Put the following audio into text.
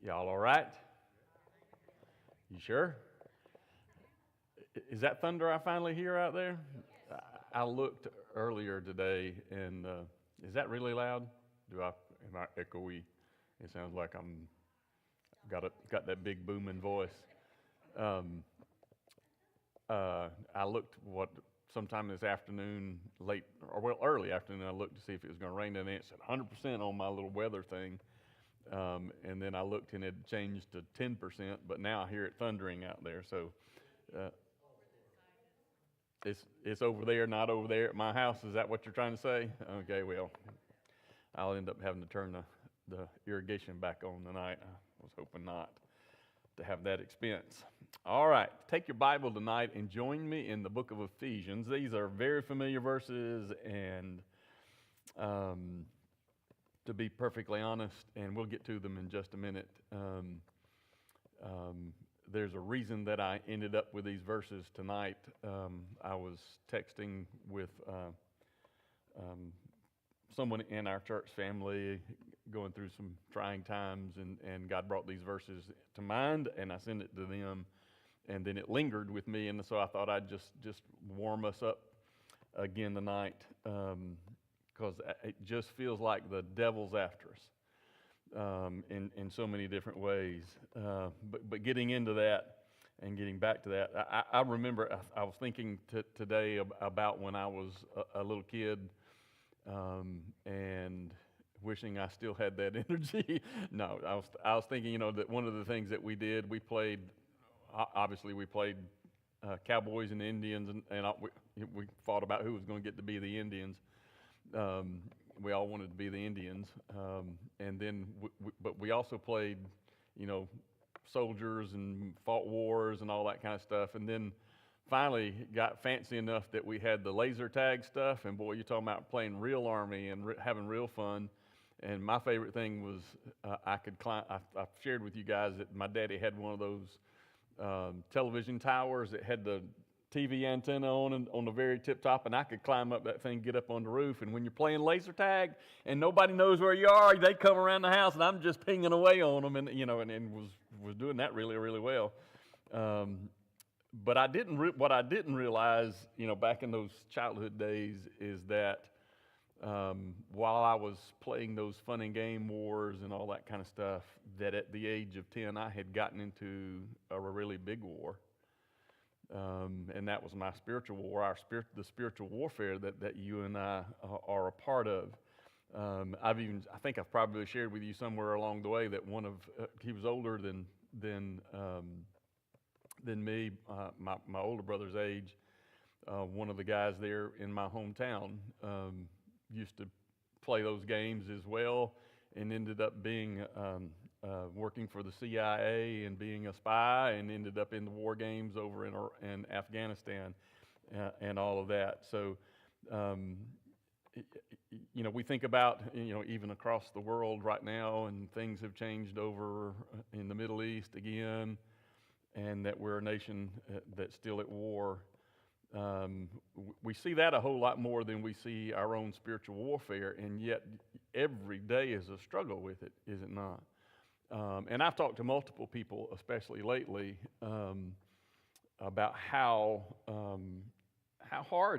Y'all all right? You sure? Is that thunder I finally hear out there? I looked earlier today, and is that really loud? Am I echoey? It sounds like I'm got that big booming voice. I looked sometime this afternoon, early afternoon. I looked to see if it was going to rain, and it said 100% on my little weather thing. And then I looked, and it had changed to 10%, but now I hear it thundering out there. So it's over there, not over there at my house. Is that what you're trying to say? Okay, well, I'll end up having to turn the irrigation back on tonight. I was hoping not to have that expense. All right, take your Bible tonight and join me in the book of Ephesians. These are very familiar verses, and to be perfectly honest, and we'll get to them in just a minute, there's a reason that I ended up with these verses tonight. I was texting with someone in our church family going through some trying times, and God brought these verses to mind, and I sent it to them, and then it lingered with me, and so I thought I'd just warm us up again tonight, because it just feels like the devil's after us in so many different ways. But getting into that and getting back to that, I remember I was thinking today about when I was a little kid, and wishing I still had that energy. No, I was thinking, that one of the things that we did, we played Cowboys and Indians, and we fought about who was going to get to be the Indians. We all wanted to be the Indians, and then but we also played, soldiers and fought wars and all that kind of stuff. And then finally got fancy enough that we had the laser tag stuff. And boy, you're talking about playing real army and having real fun. And my favorite thing was I could climb. I've shared with you guys that my daddy had one of those television towers that had the TV antenna on the very tip top, and I could climb up that thing, get up on the roof, and when you're playing laser tag and nobody knows where you are, they come around the house, and I'm just pinging away on them, and and was doing that really, really well. But what I didn't realize, back in those childhood days, is that while I was playing those fun and game wars and all that kind of stuff, that at the age of 10, I had gotten into a really big war. And that was my spiritual war, the spiritual warfare that you and I are a part of. I think I've probably shared with you somewhere along the way that he was older than me, my older brother's age. One of the guys there in my hometown used to play those games as well, and ended up being working for the CIA and being a spy, and ended up in the war games over in Afghanistan and all of that. So, we think about, even across the world right now, and things have changed over in the Middle East again, and that we're a nation that's still at war. We see that a whole lot more than we see our own spiritual warfare, and yet every day is a struggle with it, is it not? And I've talked to multiple people, especially lately, about how hard